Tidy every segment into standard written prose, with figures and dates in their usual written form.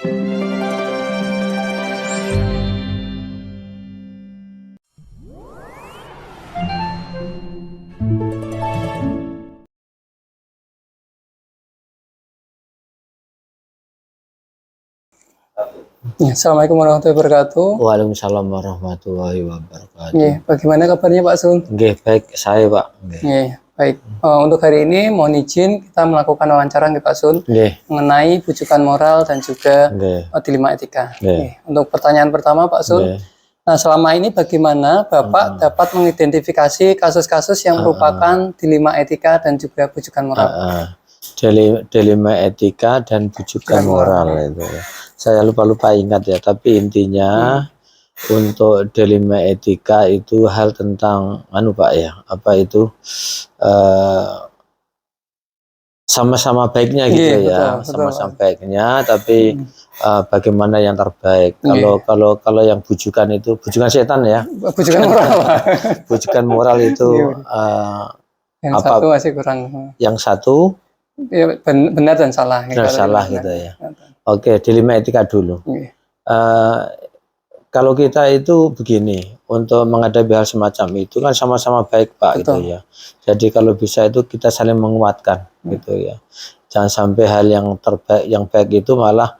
Ya, Assalamualaikum warahmatullahi wabarakatuh. Waalaikumsalam warahmatullahi wabarakatuh. Ya, bagaimana kabarnya Pak Sun? Nggih, baik saya Pak. Ya, baik. Untuk hari ini mohon izin kita melakukan wawancara nih Pak Sun mengenai bujukan moral dan juga dilema etika. Untuk pertanyaan pertama Pak Sun, nah selama ini bagaimana Bapak dapat mengidentifikasi kasus-kasus yang merupakan dilema etika dan juga bujukan moral? Dilema etika dan bujukan moral itu ya. Saya lupa ingat ya, tapi intinya untuk dilema etika itu hal tentang Pak ya, apa itu sama-sama baiknya gitu ya, sama-sama baiknya, tapi bagaimana yang terbaik. Kalau yang bujukan itu bujukan setan ya, bujukan moral. Bujukan moral itu yang satu masih kurang. Yang satu ya, benar dan salah. Benar salah gitu ya. Oke, dilema etika dulu. Kalau kita itu begini, untuk menghadapi hal semacam itu kan sama-sama baik Pak gitu ya. Jadi kalau bisa itu kita saling menguatkan gitu ya. Jangan sampai hal yang terbaik, yang baik itu malah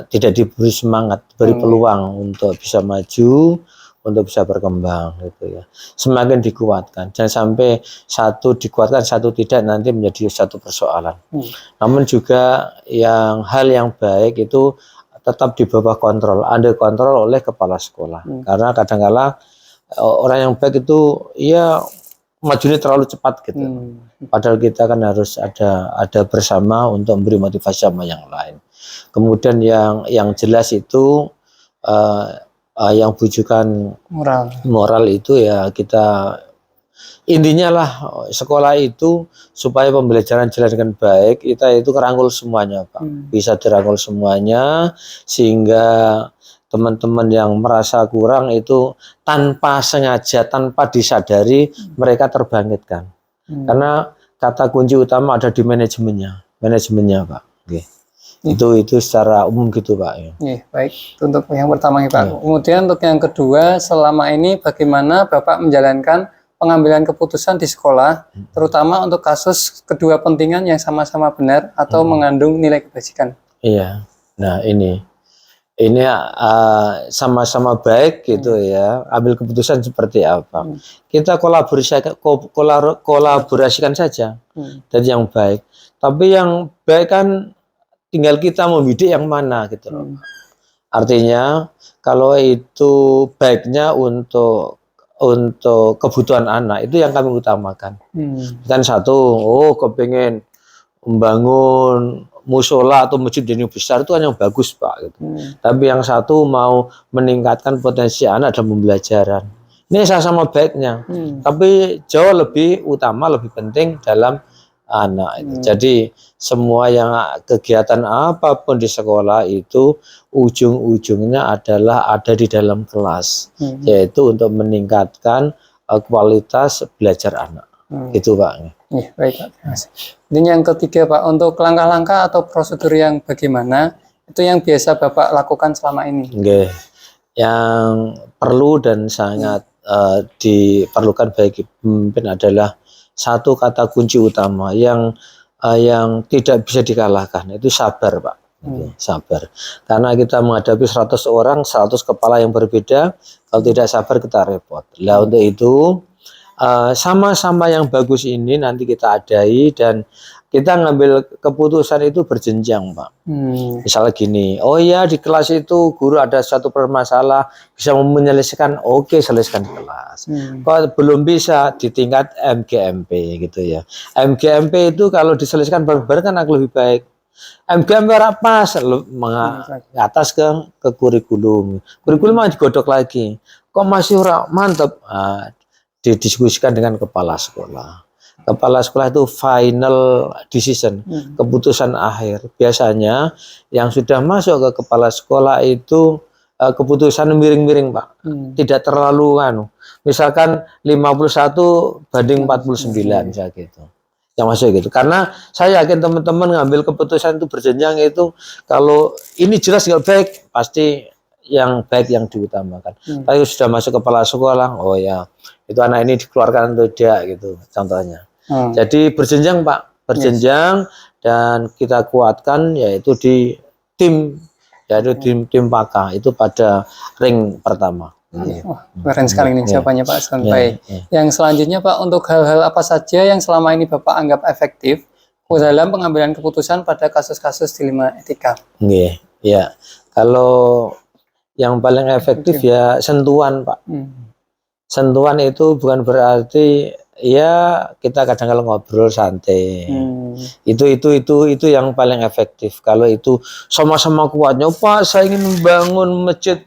tidak diberi semangat, beri peluang untuk bisa maju, untuk bisa berkembang gitu ya. Semakin dikuatkan, jangan sampai satu dikuatkan satu tidak, nanti menjadi satu persoalan. Namun juga hal yang baik itu tetap di bawah kontrol, under kontrol oleh kepala sekolah. Karena kadang-kala orang yang baik itu ya majunya terlalu cepat gitu. Padahal kita kan harus ada bersama untuk memberi motivasi sama yang lain. Kemudian yang jelas itu yang bujukan moral itu ya, kita intinya lah sekolah itu supaya pembelajaran jalan dengan baik, kita itu kerangkul semuanya Pak, bisa dirangkul semuanya sehingga teman-teman yang merasa kurang itu tanpa sengaja, tanpa disadari mereka terbangkitkan. Karena kata kunci utama ada di manajemennya Pak. Itu secara umum gitu Pak ya. Baik, untuk yang pertama Pak. Kemudian untuk yang kedua, selama ini bagaimana Bapak menjalankan pengambilan keputusan di sekolah, terutama untuk kasus kedua pentingan yang sama-sama benar atau mengandung nilai kebajikan? Iya, nah ini sama-sama baik gitu ya. Ambil keputusan seperti apa? Kita kolaborasikan saja dari yang baik. Tapi yang baik kan tinggal kita membidik yang mana gitu loh. Artinya kalau itu baiknya untuk kebutuhan anak, itu yang kami utamakan. Kan satu, kepengen membangun musola atau masjid yang besar, itu kan yang bagus Pak gitu. Tapi yang satu mau meningkatkan potensi anak dalam pembelajaran. Ini sama-sama baiknya, tapi jauh lebih utama, lebih penting dalam anak itu. Jadi semua yang kegiatan apapun di sekolah itu ujung-ujungnya adalah ada di dalam kelas, yaitu untuk meningkatkan kualitas belajar anak. Itu Pak. Baik Pak. Ini yang ketiga Pak, untuk langkah-langkah atau prosedur yang bagaimana itu yang biasa Bapak lakukan selama ini? Yang perlu dan sangat diperlukan bagi pemimpin adalah satu kata kunci utama yang tidak bisa dikalahkan, itu sabar Pak. Sabar, karena kita menghadapi 100 orang, 100 kepala yang berbeda. Kalau tidak sabar kita repot. Nah untuk itu sama-sama yang bagus ini nanti kita adai, dan kita ngambil keputusan itu berjenjang Pak. Misalnya gini, oh ya di kelas itu guru ada satu permasalahan, bisa menyelesaikan, oke, selesaikan di kelas. Kalau belum bisa di tingkat MGMP gitu ya. MGMP itu kalau diselesaikan bareng-bareng kan lebih baik. MGMP pas atas ke kurikulum mah digodok lagi, kok masih mantep, didiskusikan dengan kepala sekolah. Kepala sekolah itu final decision, keputusan akhir. Biasanya yang sudah masuk ke kepala sekolah itu keputusan miring-miring Pak, tidak terlalu misalkan 51 banding 49 saja gitu. yang masuk gitu. Karena saya yakin teman-teman ngambil keputusan itu berjenjang itu kalau ini jelas nggak baik, pasti yang baik yang diutamakan. Tapi sudah masuk kepala sekolah, oh ya itu anak ini dikeluarkan untuk dia gitu contohnya. Jadi berjenjang Pak, berjenjang dan kita kuatkan yaitu di tim, yaitu tim Paka itu pada ring pertama. Wah, keren sekali ini jawabannya Pak Sun. Baik. Yang selanjutnya Pak, untuk hal-hal apa saja yang selama ini Bapak anggap efektif dalam pengambilan keputusan pada kasus-kasus dilema etika? Ya. Kalau yang paling efektif ya sentuhan Pak. Sentuhan itu bukan berarti ya kita kadang-kadang ngobrol santai. Itu yang paling efektif. Kalau itu sama-sama kuatnya, Pak, saya ingin membangun masjid,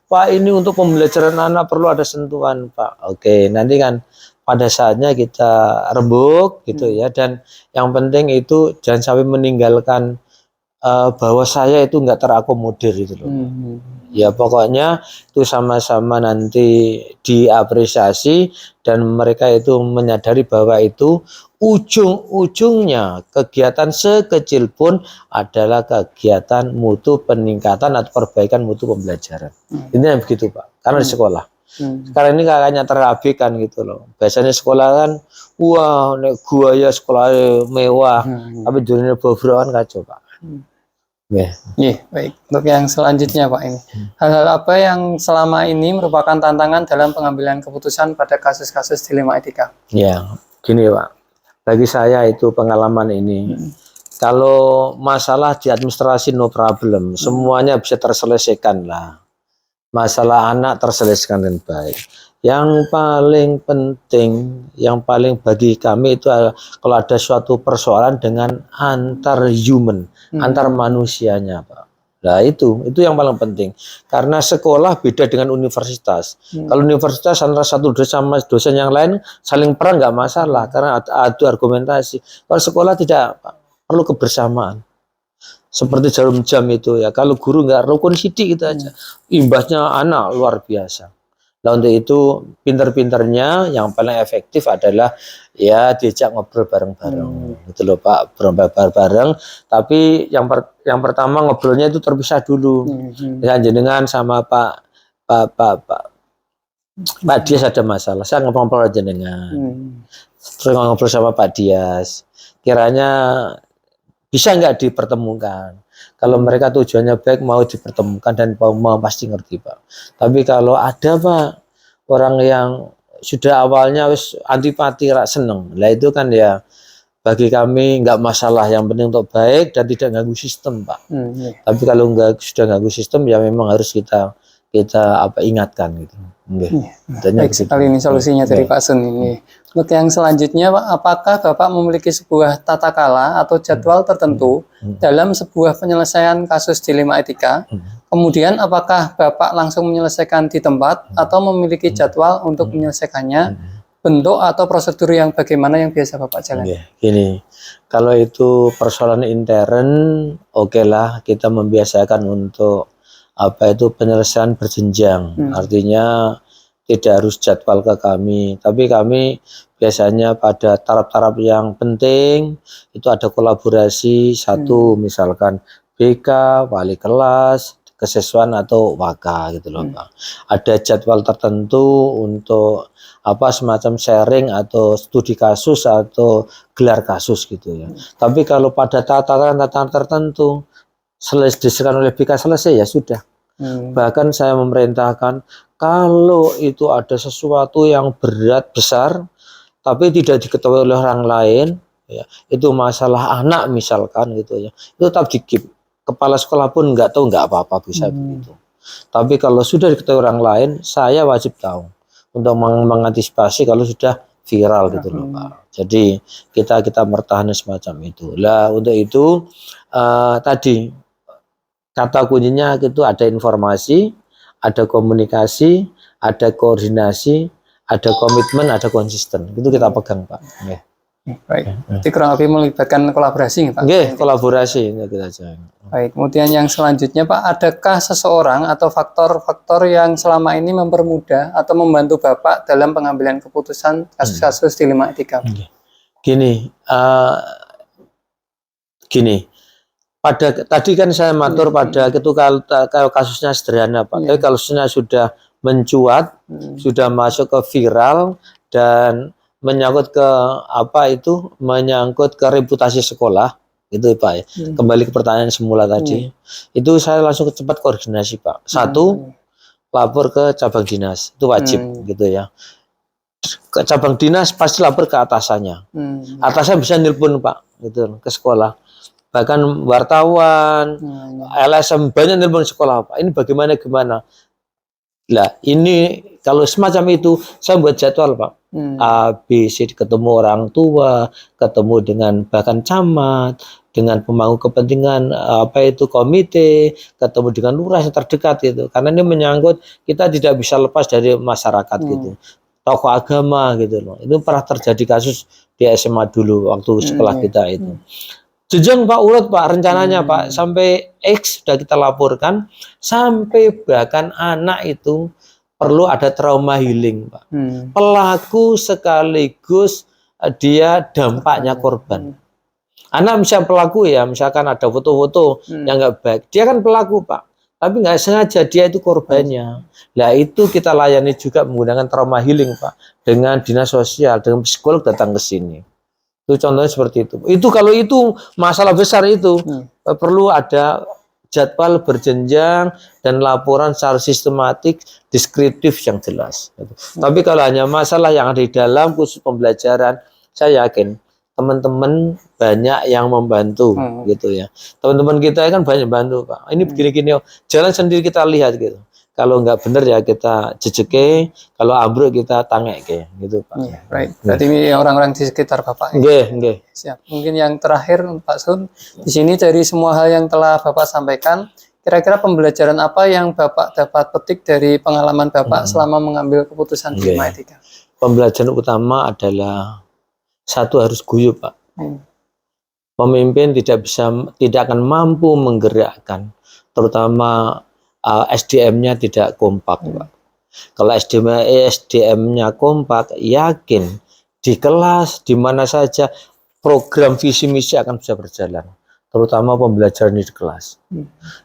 Pak, ini untuk pembelajaran anak perlu ada sentuhan, Pak. Oke, nanti kan pada saatnya kita rembuk gitu ya. Dan yang penting itu jangan sampai meninggalkan bahwa saya itu nggak terakomodir gitu loh. Ya pokoknya itu sama-sama nanti diapresiasi dan mereka itu menyadari bahwa itu ujung-ujungnya kegiatan sekecil pun adalah kegiatan mutu peningkatan atau perbaikan mutu pembelajaran. Ini begitu Pak, karena di sekolah. Sekarang ini kakaknya terabaikan gitu loh. Biasanya sekolah kan, wah nek gua ya sekolah mewah, tapi dunia bobrokan kacau Pak. Baik. Untuk yang selanjutnya Pak ini, hal-hal apa yang selama ini merupakan tantangan dalam pengambilan keputusan pada kasus-kasus dilema etika? Ya, gini Pak. Bagi saya itu pengalaman ini, kalau masalah di administrasi no problem, semuanya bisa terselesaikan lah. Masalah anak terselesaikan dengan baik. Yang paling penting, yang paling bagi kami itu adalah kalau ada suatu persoalan dengan antar human, antar manusianya Pak. Nah itu yang paling penting. Karena sekolah beda dengan universitas. Kalau universitas antara satu dosen sama dosen yang lain saling perang nggak masalah karena adu argumentasi. Kalau sekolah tidak Pak, perlu kebersamaan. Seperti jarum jam itu ya. Kalau guru nggak rukun sidik itu aja, imbasnya anak luar biasa. Nah untuk itu pinter-pinternya yang paling efektif adalah ya diajak ngobrol bareng-bareng gitu loh Pak, bareng-bareng. Tapi yang pertama ngobrolnya itu terpisah dulu. Ya jenengan sama Pak Dias ada masalah, saya ngobrol jenengan. Terus ngobrol sama Pak Dias, kiranya bisa nggak dipertemukan? Kalau mereka tujuannya baik mau dipertemukan dan mau pasti ngerti Pak. Tapi kalau ada Pak orang yang sudah awalnya wis antipati rak seneng, lah itu kan ya bagi kami nggak masalah, yang penting untuk baik dan tidak ganggu sistem Pak. Tapi kalau sudah ganggu sistem ya memang harus kita ingatkan gitu. Baik sekali ini solusinya dari Pak Sun ini. Untuk yang selanjutnya Pak, apakah Bapak memiliki sebuah tata kala atau jadwal tertentu dalam sebuah penyelesaian kasus dilema etika? Kemudian apakah Bapak langsung menyelesaikan di tempat atau memiliki jadwal untuk menyelesaikannya? Bentuk atau prosedur yang bagaimana yang biasa Bapak jalani? Gini, kalau itu persoalan intern, oke lah kita membiasakan untuk penyelesaian berjenjang. Artinya tidak harus jadwal ke kami, tapi kami biasanya pada taraf-taraf yang penting itu ada kolaborasi satu, misalkan BK, wali kelas, kesiswaan atau waka gitu loh Pak. Ada jadwal tertentu untuk semacam sharing atau studi kasus atau gelar kasus gitu ya. Tapi kalau pada tataran tertentu diselesaikan oleh BK selesai ya sudah. Bahkan saya memerintahkan kalau itu ada sesuatu yang berat besar tapi tidak diketahui oleh orang lain ya, itu masalah anak misalkan gitu ya, itu tetap dikip. Kepala sekolah pun nggak tahu, nggak apa-apa, bisa begitu. Tapi kalau sudah diketahui orang lain, saya wajib tahu untuk mengantisipasi kalau sudah viral gitu loh Pak. Jadi kita bertahan semacam itu. Lah untuk itu tadi kata kuncinya itu ada informasi, ada komunikasi, ada koordinasi, ada komitmen, ada konsisten. Itu kita pegang Pak. Baik. Jadi kurang lebih melibatkan kolaborasi Pak. Kolaborasi ini kita jalan. Baik. Kemudian yang selanjutnya Pak, adakah seseorang atau faktor-faktor yang selama ini mempermudah atau membantu Bapak dalam pengambilan keputusan kasus-kasus dilema etika? Gini, gini. Tadi kan saya matur pada itu kalau kasusnya sederhana Pak. Tapi kalau kasusnya sudah mencuat, sudah masuk ke viral dan menyangkut ke menyangkut ke reputasi sekolah itu Pak ya. Kembali ke pertanyaan semula tadi, itu saya langsung cepat koordinasi Pak. Satu, lapor ke cabang dinas, itu wajib gitu ya. Ke cabang dinas pasti lapor ke atasannya. Atasannya bisa nelpon Pak gitu ke sekolah. Bahkan wartawan, LSM banyak nelpon sekolah Pak. Ini bagaimana? Lah ini kalau semacam itu saya buat jadwal Pak. A, B, C, ketemu orang tua, ketemu dengan bahkan camat, dengan pemangku kepentingan komite, ketemu dengan lurah yang terdekat gitu. Karena ini menyangkut kita tidak bisa lepas dari masyarakat gitu. Tokoh agama gitu loh. Itu pernah terjadi kasus di SMA dulu waktu sekolah kita itu. Jenjang Pak urut Pak rencananya Pak sampai X sudah kita laporkan sampai bahkan anak itu perlu ada trauma healing Pak. Pelaku sekaligus dia dampaknya korban. Anak misalnya pelaku ya misalkan ada foto-foto yang nggak baik, dia kan pelaku Pak. Tapi nggak sengaja dia itu korbannya. Nah itu kita layani juga menggunakan trauma healing Pak dengan dinas sosial dengan psikolog datang ke sini. Itu contohnya seperti itu. Itu kalau itu masalah besar itu perlu ada jadwal berjenjang dan laporan secara sistematik, deskriptif yang jelas. Tapi kalau hanya masalah yang ada di dalam khusus pembelajaran, saya yakin teman-teman banyak yang membantu gitu ya. Teman-teman kita kan banyak bantu Pak. Ini begini-gini, jalan sendiri kita lihat gitu. Kalau nggak benar ya kita jejeke, kalau ambruk kita tangeke gitu Pak. Baik. Berarti ini orang-orang di sekitar Bapak. Nggih. Siap. Mungkin yang terakhir Pak Sun, di sini dari semua hal yang telah Bapak sampaikan, kira-kira pembelajaran apa yang Bapak dapat petik dari pengalaman Bapak selama mengambil keputusan di etika? Pembelajaran utama adalah satu harus guyup Pak. Pemimpin tidak akan mampu menggerakkan, terutama SDM-nya tidak kompak Pak. Kalau SDM-nya kompak, yakin di kelas di mana saja program visi misi akan bisa berjalan, terutama pembelajaran di kelas.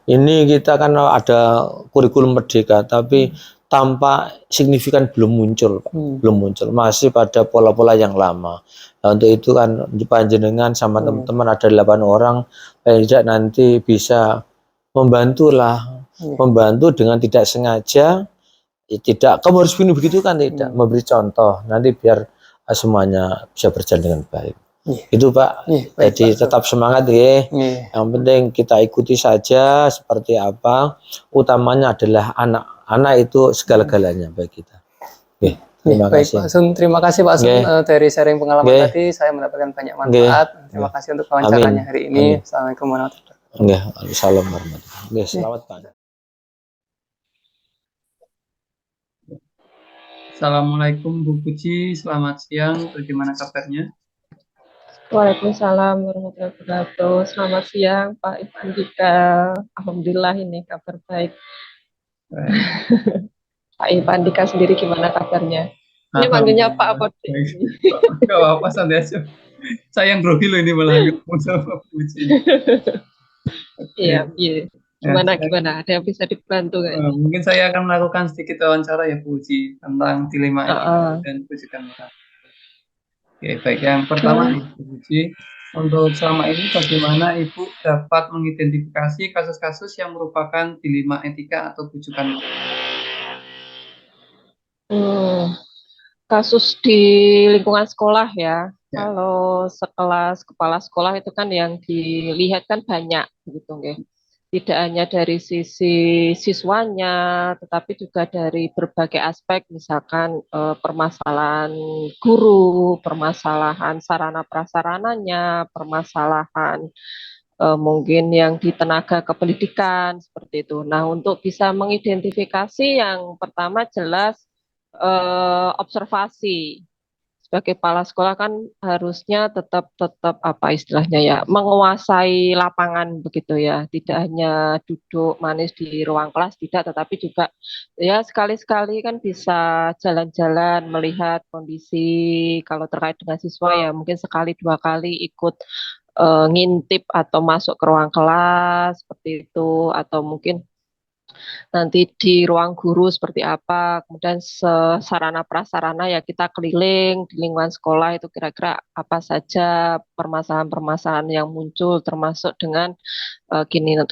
Ini kita kan ada kurikulum merdeka, tapi tampak signifikan belum muncul, Pak. Belum muncul, masih pada pola-pola yang lama. Nah, untuk itu kan panjenengan sama teman-teman ada 8 orang, tidak nanti bisa membantu dengan tidak sengaja, tidak kamu harus begitu kan, tidak memberi contoh, nanti biar semuanya bisa berjalan dengan baik. Itu Pak. Jadi tetap semangat ya. Yang penting kita ikuti saja seperti apa. Utamanya adalah anak itu segala-galanya bagi kita. Terima kasih. Pak Sun, terima kasih Pak Sun dari sharing pengalaman tadi. Saya mendapatkan banyak manfaat. Terima kasih untuk wawancaranya hari ini. Assalamualaikum warahmatullahi wabarakatuh. Waalaikumsalam warahmatullahi wabarakatuh. Selamat Pak. Assalamualaikum Bu Puji, selamat siang. Bagaimana kabarnya? Waalaikumsalam warahmatullahi wabarakatuh. Selamat siang Pak Ipandika. Alhamdulillah ini kabar baik. Pak Ipandika sendiri gimana kabarnya? Ini manggilnya Pak apa? Gak apa-apa, santai aja. Saya yang grogi loh ini malah ketemu sama Pak Puji. Iya. Gimana? Ada yang bisa dibantu nggak? Mungkin saya akan melakukan sedikit wawancara ya Bu Puji tentang dilema etika dan kebijakan moral. Oke, baik. Yang pertama Ibu Puji, untuk selama ini bagaimana Ibu dapat mengidentifikasi kasus-kasus yang merupakan dilema etika atau bujukan moral? Kasus di lingkungan sekolah ya. Kalau sekelas kepala sekolah itu kan yang dilihat kan banyak gitu nggih. Tidak hanya dari sisi siswanya, tetapi juga dari berbagai aspek, misalkan permasalahan guru, permasalahan sarana prasarananya, permasalahan mungkin yang di tenaga kependidikan seperti itu. Nah, untuk bisa mengidentifikasi yang pertama jelas observasi sebagai kepala sekolah kan harusnya tetap tetap apa istilahnya ya, menguasai lapangan begitu ya, tidak hanya duduk manis di ruang kelas tidak, tetapi juga ya sekali-sekali kan bisa jalan-jalan melihat kondisi kalau terkait dengan siswa ya mungkin sekali dua kali ikut ngintip atau masuk ke ruang kelas seperti itu atau mungkin nanti di ruang guru seperti apa, kemudian sarana prasarana ya kita keliling di lingkungan sekolah itu kira-kira apa saja permasalahan-permasalahan yang muncul termasuk dengan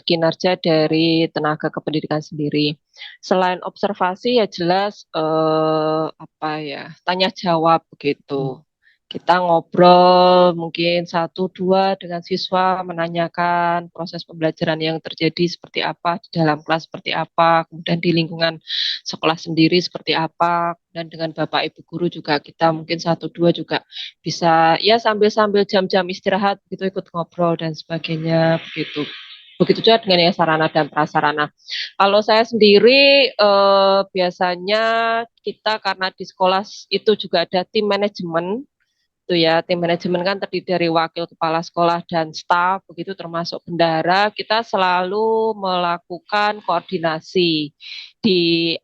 kinerja dari tenaga kependidikan sendiri. Selain observasi ya jelas apa ya tanya jawab begitu. Kita ngobrol mungkin satu dua dengan siswa menanyakan proses pembelajaran yang terjadi seperti apa di dalam kelas seperti apa, kemudian di lingkungan sekolah sendiri seperti apa, dan dengan Bapak Ibu guru juga kita mungkin satu dua juga bisa ya sambil-sambil jam-jam istirahat gitu ikut ngobrol dan sebagainya begitu. Begitu juga dengan yang sarana dan prasarana. Kalau saya sendiri biasanya kita karena di sekolah itu juga ada tim manajemen itu ya, tim manajemen kan terdiri dari wakil kepala sekolah dan staf begitu termasuk bendahara. Kita selalu melakukan koordinasi di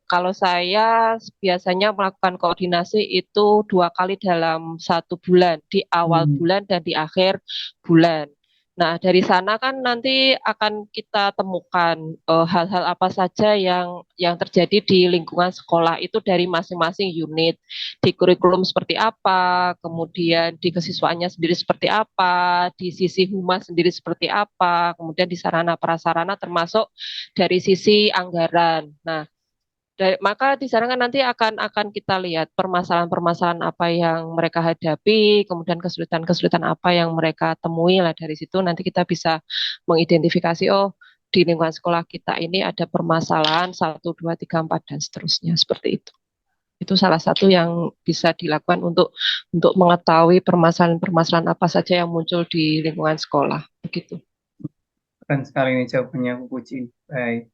kalau saya biasanya melakukan koordinasi itu 2 kali dalam 1 bulan, di awal bulan dan di akhir bulan. Nah, dari sana kan nanti akan kita temukan hal-hal apa saja yang terjadi di lingkungan sekolah itu dari masing-masing unit, di kurikulum seperti apa, kemudian di kesiswaannya sendiri seperti apa, di sisi humas sendiri seperti apa, kemudian di sarana prasarana termasuk dari sisi anggaran. Nah, maka di sana kan nanti akan kita lihat permasalahan-permasalahan apa yang mereka hadapi, kemudian kesulitan-kesulitan apa yang mereka temui lah dari situ nanti kita bisa mengidentifikasi oh di lingkungan sekolah kita ini ada permasalahan 1, 2, 3, 4 dan seterusnya seperti itu. Itu salah satu yang bisa dilakukan untuk mengetahui permasalahan-permasalahan apa saja yang muncul di lingkungan sekolah begitu. Keren sekali ini jawabannya Bu Puji. Baik.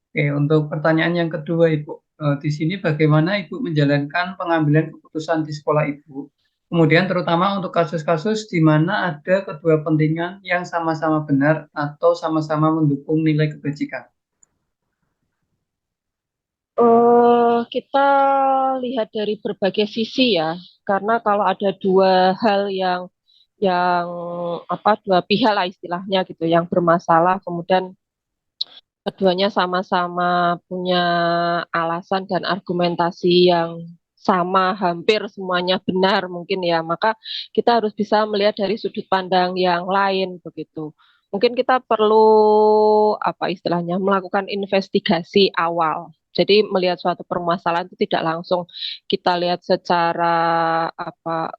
Oke, untuk pertanyaan yang kedua Ibu, di sini bagaimana Ibu menjalankan pengambilan keputusan di sekolah Ibu? Kemudian terutama untuk kasus-kasus di mana ada kedua kepentingan yang sama-sama benar atau sama-sama mendukung nilai kebajikan. Kita lihat dari berbagai sisi ya, karena kalau ada dua hal yang apa dua pihak lah istilahnya gitu yang bermasalah, kemudian keduanya sama-sama punya alasan dan argumentasi yang sama, hampir semuanya benar mungkin ya, maka kita harus bisa melihat dari sudut pandang yang lain begitu. Mungkin kita perlu apa istilahnya melakukan investigasi awal. Jadi melihat suatu permasalahan itu tidak langsung kita lihat secara apa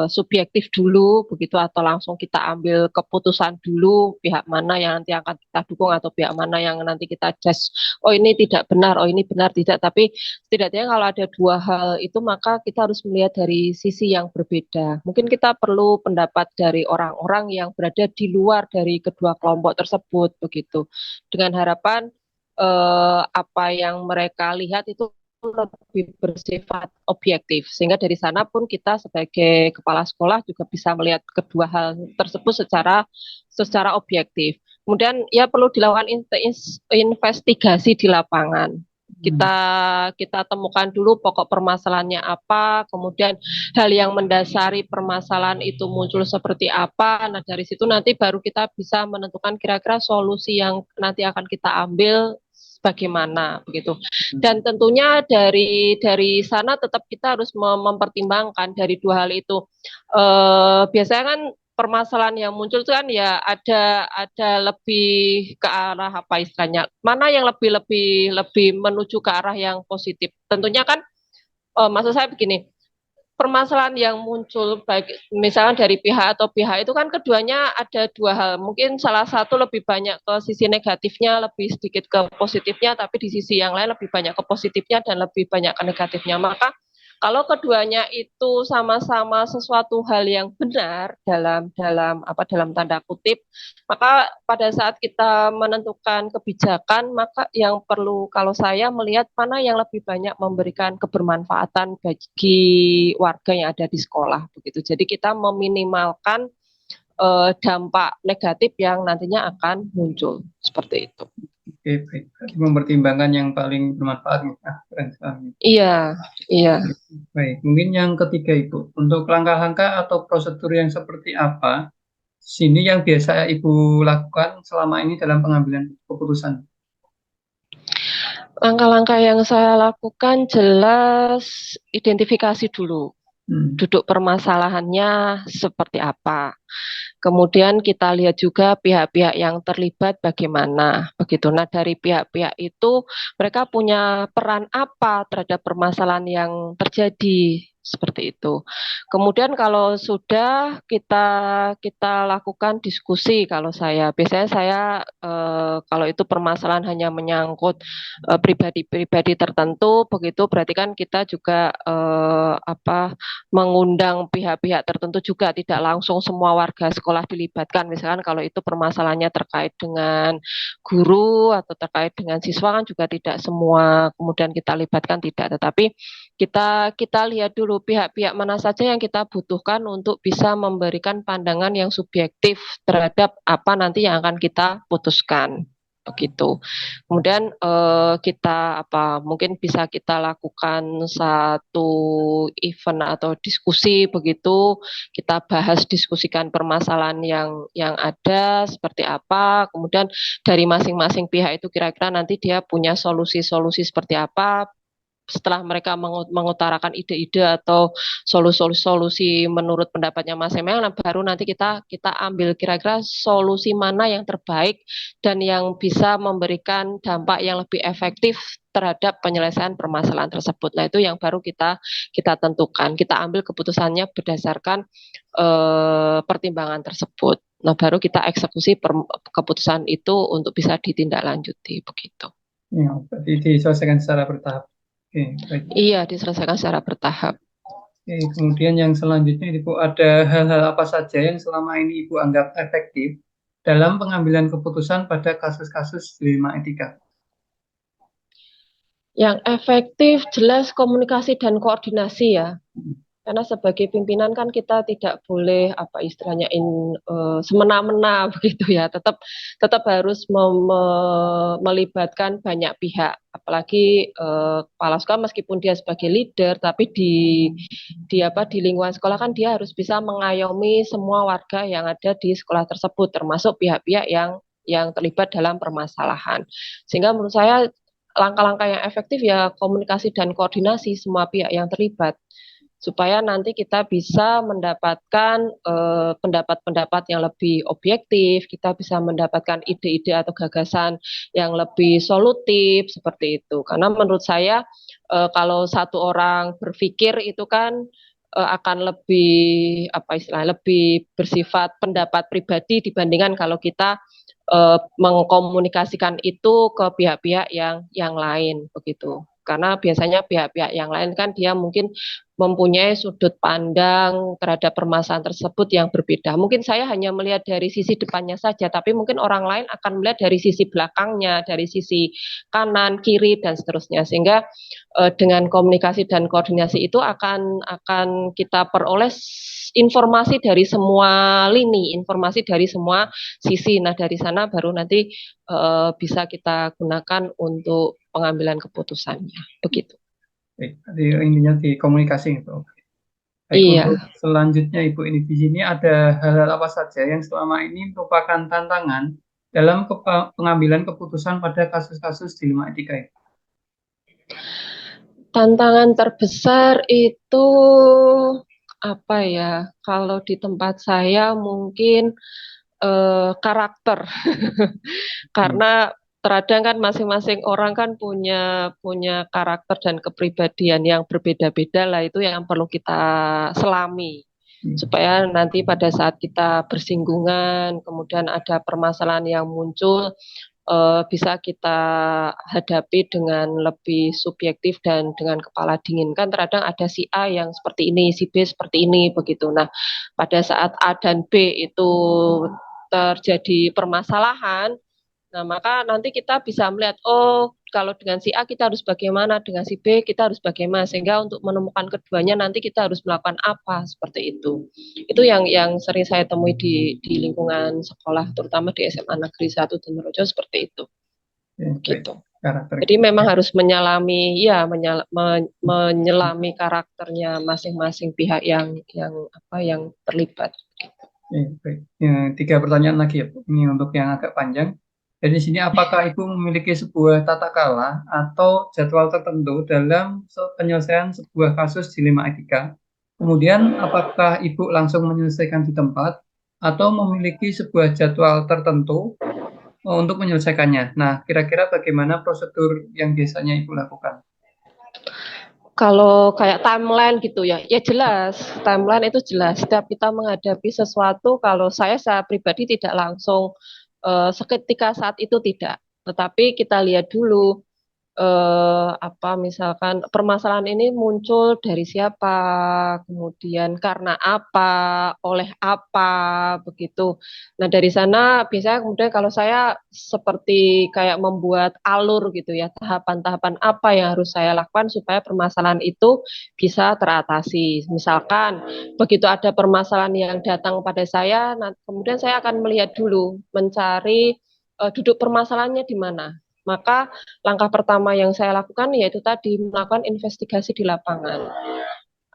subjektif dulu begitu atau langsung kita ambil keputusan dulu pihak mana yang nanti akan kita dukung atau pihak mana yang nanti kita judge oh ini tidak benar oh ini benar tidak, tapi setidaknya kalau ada dua hal itu maka kita harus melihat dari sisi yang berbeda. Mungkin kita perlu pendapat dari orang-orang yang berada di luar dari kedua kelompok tersebut begitu dengan harapan apa yang mereka lihat itu lebih bersifat objektif sehingga dari sana pun kita sebagai kepala sekolah juga bisa melihat kedua hal tersebut secara objektif. Kemudian ya perlu dilakukan investigasi di lapangan. Kita temukan dulu pokok permasalahannya apa, kemudian hal yang mendasari permasalahan itu muncul seperti apa. Nah, dari situ nanti baru kita bisa menentukan kira-kira solusi yang nanti akan kita ambil bagaimana begitu. Dan tentunya dari sana tetap kita harus mempertimbangkan dari dua hal itu. Biasanya kan permasalahan yang muncul itu kan ya ada lebih ke arah apa istilahnya mana yang lebih menuju ke arah yang positif tentunya kan maksud saya begini permasalahan yang muncul baik misalnya dari pihak atau pihak itu kan keduanya ada dua hal mungkin salah satu lebih banyak ke sisi negatifnya lebih sedikit ke positifnya tapi di sisi yang lain lebih banyak ke positifnya dan lebih banyak ke negatifnya maka Kalau keduanya itu sama-sama sesuatu hal yang benar dalam tanda kutip, maka pada saat kita menentukan kebijakan, maka yang perlu kalau saya melihat mana yang lebih banyak memberikan kebermanfaatan bagi warga yang ada di sekolah begitu. Jadi kita meminimalkan dampak negatif yang nantinya akan muncul seperti itu. Oke, baik. Berarti mempertimbangkan yang paling bermanfaat. Keren sekali. Iya, iya. Baik, mungkin yang ketiga Ibu, untuk langkah-langkah atau prosedur yang seperti apa sini yang biasa Ibu lakukan selama ini dalam pengambilan keputusan? Langkah-langkah yang saya lakukan jelas identifikasi dulu. Duduk permasalahannya seperti apa. Kemudian kita lihat juga pihak-pihak yang terlibat bagaimana. Begitu. Nah, dari pihak-pihak itu mereka punya peran apa terhadap permasalahan yang terjadi seperti itu. Kemudian kalau sudah kita lakukan diskusi, kalau saya biasanya saya kalau itu permasalahan hanya menyangkut pribadi-pribadi tertentu, begitu berarti kan kita juga mengundang pihak-pihak tertentu juga, tidak langsung semua warga sekolah dilibatkan. Misalkan kalau itu permasalahannya terkait dengan guru atau terkait dengan siswa kan juga tidak semua kemudian kita libatkan, tidak. Tetapi kita lihat dulu pihak-pihak mana saja yang kita butuhkan untuk bisa memberikan pandangan yang subjektif terhadap apa nanti yang akan kita putuskan. Begitu. Kemudian kita mungkin bisa kita lakukan satu event atau diskusi begitu, kita bahas diskusikan permasalahan yang ada seperti apa, kemudian dari masing-masing pihak itu kira-kira nanti dia punya solusi-solusi seperti apa. Setelah mereka mengutarakan ide-ide atau solusi-solusi menurut pendapatnya masing-masing, baru nanti kita ambil kira-kira solusi mana yang terbaik dan yang bisa memberikan dampak yang lebih efektif terhadap penyelesaian permasalahan tersebut. Nah, itu yang baru kita tentukan. Kita ambil keputusannya berdasarkan pertimbangan tersebut. Nah, baru kita eksekusi keputusan itu untuk bisa ditindaklanjuti begitu. Ya, berarti diselesaikan secara bertahap. Oke, baik. Iya, diselesaikan secara bertahap. Oke, kemudian yang selanjutnya Ibu, ada hal-hal apa saja yang selama ini Ibu anggap efektif dalam pengambilan keputusan pada kasus-kasus dilema etika? Yang efektif jelas komunikasi dan koordinasi ya. Karena sebagai pimpinan kan kita tidak boleh istilahnya semena-mena begitu ya. Tetap harus melibatkan banyak pihak. Apalagi kepala sekolah meskipun dia sebagai leader, tapi di lingkungan sekolah kan dia harus bisa mengayomi semua warga yang ada di sekolah tersebut, termasuk pihak-pihak yang terlibat dalam permasalahan. Sehingga menurut saya langkah-langkah yang efektif ya komunikasi dan koordinasi semua pihak yang terlibat, supaya nanti kita bisa mendapatkan pendapat-pendapat yang lebih objektif, kita bisa mendapatkan ide-ide atau gagasan yang lebih solutif seperti itu. Karena menurut saya kalau satu orang berpikir itu kan akan lebih lebih bersifat pendapat pribadi dibandingkan kalau kita mengkomunikasikan itu ke pihak-pihak yang lain begitu. Karena biasanya pihak-pihak yang lain kan dia mungkin mempunyai sudut pandang terhadap permasalahan tersebut yang berbeda. Mungkin saya hanya melihat dari sisi depannya saja, tapi mungkin orang lain akan melihat dari sisi belakangnya, dari sisi kanan, kiri, dan seterusnya. Sehingga dengan komunikasi dan koordinasi itu akan kita peroleh informasi dari semua lini, informasi dari semua sisi. Nah, dari sana baru nanti bisa kita gunakan untuk pengambilan keputusannya. Begitu. Baik, jadi intinya di komunikasi itu. Baik, Iya. untuk selanjutnya Ibu, ini di sini ada hal-hal apa saja yang selama ini merupakan tantangan dalam pengambilan keputusan pada kasus-kasus dilema etika itu? Tantangan terbesar itu apa ya? Kalau di tempat saya mungkin karakter. Karena terkadang kan masing-masing orang kan punya karakter dan kepribadian yang berbeda-beda lah, itu yang perlu kita selami supaya nanti pada saat kita bersinggungan kemudian ada permasalahan yang muncul, bisa kita hadapi dengan lebih subjektif dan dengan kepala dingin. Kan terkadang ada si A yang seperti ini, si B seperti ini, begitu. Nah, pada saat A dan B itu terjadi permasalahan, nah maka nanti kita bisa melihat, oh kalau dengan si A kita harus bagaimana, dengan si B kita harus bagaimana, sehingga untuk menemukan keduanya nanti kita harus melakukan apa, seperti itu. Itu yang sering saya temui di lingkungan sekolah, terutama di SMA Negeri 1 Danrejo seperti itu. Gitu. Jadi memang harus menyelami, ya menyelami karakternya masing-masing pihak yang terlibat. Baik. Ya, 3 pertanyaan lagi ya, ini untuk yang agak panjang. Jadi di sini apakah Ibu memiliki sebuah tata kala atau jadwal tertentu dalam penyelesaian sebuah kasus dilema etika? Kemudian apakah Ibu langsung menyelesaikan di tempat atau memiliki sebuah jadwal tertentu untuk menyelesaikannya? Nah, kira-kira bagaimana prosedur yang biasanya Ibu lakukan? Kalau kayak timeline gitu ya, ya jelas, timeline itu jelas. Setiap kita menghadapi sesuatu, kalau saya pribadi tidak langsung seketika saat itu tidak, tetapi kita lihat dulu misalkan permasalahan ini muncul dari siapa, kemudian karena apa, oleh apa, begitu. Nah, dari sana biasanya kemudian kalau saya seperti kayak membuat alur gitu ya, tahapan-tahapan apa yang harus saya lakukan supaya permasalahan itu bisa teratasi. Misalkan begitu ada permasalahan yang datang pada saya, nah, kemudian saya akan melihat dulu, mencari duduk permasalahannya di mana. Maka langkah pertama yang saya lakukan yaitu tadi melakukan investigasi di lapangan.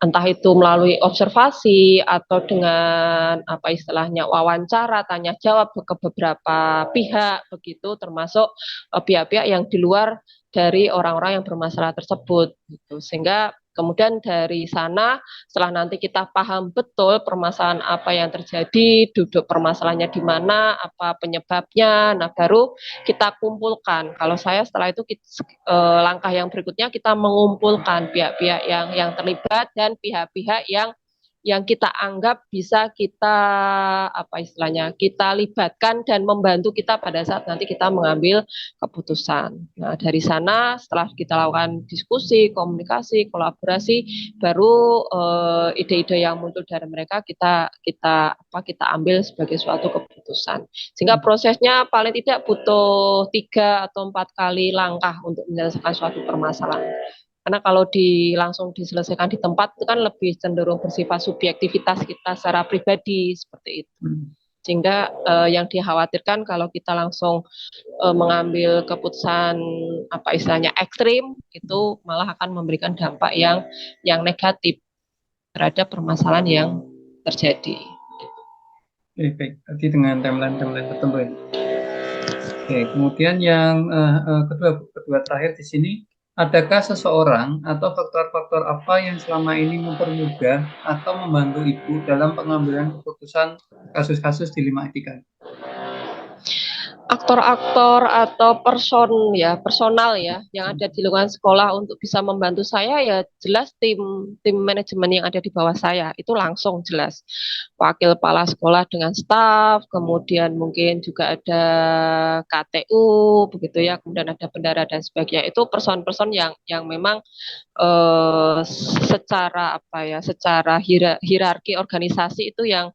Entah itu melalui observasi atau dengan istilahnya wawancara, tanya jawab ke beberapa pihak begitu, termasuk pihak-pihak yang di luar dari orang-orang yang bermasalah tersebut gitu. Sehingga kemudian dari sana setelah nanti kita paham betul permasalahan apa yang terjadi, duduk permasalahannya di mana, apa penyebabnya, nah baru kita kumpulkan. Kalau saya setelah itu langkah yang berikutnya kita mengumpulkan pihak-pihak yang terlibat dan pihak-pihak yang kita anggap bisa kita kita libatkan dan membantu kita pada saat nanti kita mengambil keputusan. Nah, dari sana setelah kita lakukan diskusi, komunikasi, kolaborasi, baru ide-ide yang muncul dari mereka kita ambil sebagai suatu keputusan. Sehingga prosesnya paling tidak butuh 3 atau 4 kali langkah untuk menyelesaikan suatu permasalahan. Karena kalau langsung diselesaikan di tempat itu kan lebih cenderung bersifat subjektivitas kita secara pribadi seperti itu. Sehingga yang dikhawatirkan kalau kita langsung mengambil keputusan istilahnya ekstrim itu malah akan memberikan dampak yang negatif terhadap permasalahan yang terjadi. Baik. Tadi dengan timeline tertentu ya. Oke, kemudian yang kedua terakhir di sini, adakah seseorang atau faktor-faktor apa yang selama ini mempermudah atau membantu Ibu dalam pengambilan keputusan kasus-kasus dilema etika? Aktor-aktor atau personal ya yang ada di lingkungan sekolah untuk bisa membantu saya ya jelas tim manajemen yang ada di bawah saya itu langsung jelas wakil kepala sekolah dengan staf, kemudian mungkin juga ada KTU begitu ya, kemudian ada bendara dan sebagainya. Itu person-person yang memang secara secara hierarki organisasi itu yang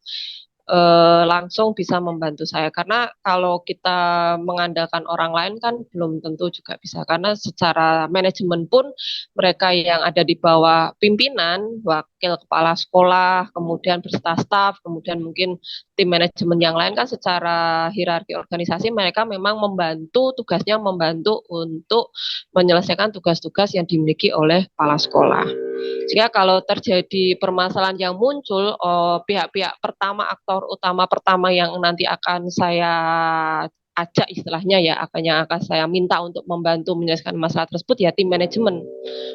langsung bisa membantu saya, karena kalau kita mengandalkan orang lain kan belum tentu juga bisa, karena secara manajemen pun mereka yang ada di bawah pimpinan, wakil kepala sekolah, kemudian beserta staf, kemudian mungkin tim manajemen yang lain kan secara hierarki organisasi mereka memang tugasnya membantu untuk menyelesaikan tugas-tugas yang dimiliki oleh kepala sekolah. Sehingga kalau terjadi permasalahan yang muncul, pihak-pihak aktor utama pertama yang nanti akan saya ajak istilahnya ya, yang akan saya minta untuk membantu menyelesaikan masalah tersebut ya tim manajemen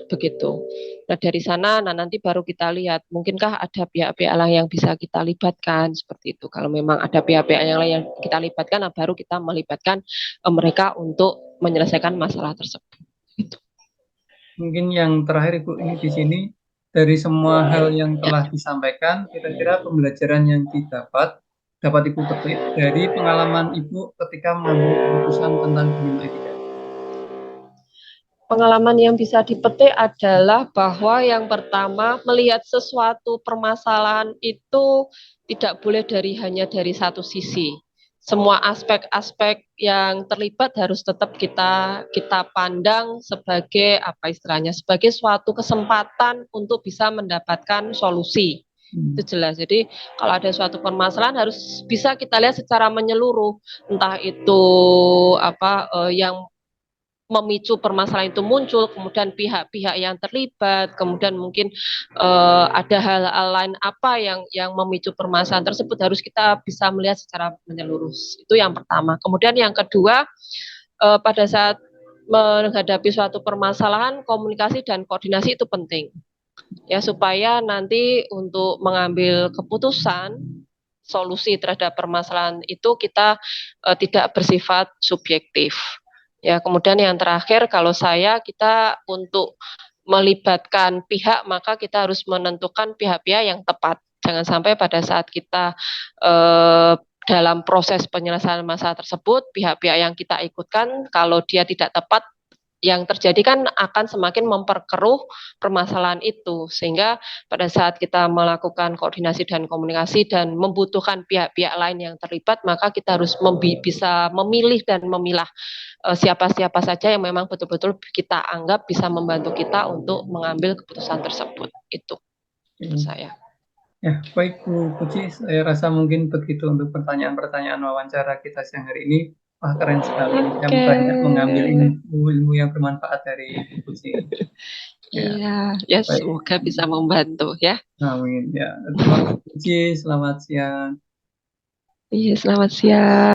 begitu. Nah dari sana nanti baru kita lihat mungkinkah ada pihak-pihak lain yang bisa kita libatkan seperti itu. Kalau memang ada pihak-pihak yang lain yang kita libatkan, nah baru kita melibatkan mereka untuk menyelesaikan masalah tersebut. Gitu. Mungkin yang terakhir Ibu ini di sini, dari semua hal yang telah disampaikan, kira-kira pembelajaran yang didapat dapat Ibu petik dari pengalaman Ibu ketika mengambil keputusan tentang kelima etika? Pengalaman yang bisa dipetik adalah bahwa yang pertama melihat sesuatu permasalahan itu tidak boleh hanya dari satu sisi. Semua aspek-aspek yang terlibat harus tetap kita pandang sebagai apa istilahnya, sebagai suatu kesempatan untuk bisa mendapatkan solusi. Itu jelas. Jadi kalau ada suatu permasalahan harus bisa kita lihat secara menyeluruh, entah itu yang memicu permasalahan itu muncul, kemudian pihak-pihak yang terlibat, kemudian mungkin ada hal-hal lain apa yang memicu permasalahan tersebut, harus kita bisa melihat secara menyeluruh. Itu yang pertama. Kemudian yang kedua, pada saat menghadapi suatu permasalahan, komunikasi dan koordinasi itu penting. Ya, supaya nanti untuk mengambil keputusan solusi terhadap permasalahan itu kita tidak bersifat subjektif. Ya, kemudian yang terakhir, kalau kita untuk melibatkan pihak, maka kita harus menentukan pihak-pihak yang tepat. Jangan sampai pada saat kita dalam proses penyelesaian masalah tersebut, pihak-pihak yang kita ikutkan, kalau dia tidak tepat, yang terjadi kan akan semakin memperkeruh permasalahan itu, sehingga pada saat kita melakukan koordinasi dan komunikasi dan membutuhkan pihak-pihak lain yang terlibat, maka kita harus bisa memilih dan memilah siapa-siapa saja yang memang betul-betul kita anggap bisa membantu kita untuk mengambil keputusan tersebut. Itu menurut saya. Ya, baik Bu Puji, saya rasa mungkin begitu untuk pertanyaan-pertanyaan wawancara kita siang hari ini. Wah, keren sekali. Yang banyak mengambil ilmu yang bermanfaat dari Bu Puji. Iya, ya baik. Semoga bisa membantu ya. Amin. Ya, terima kasih Bu Puji. Selamat siang. Iya, selamat siang.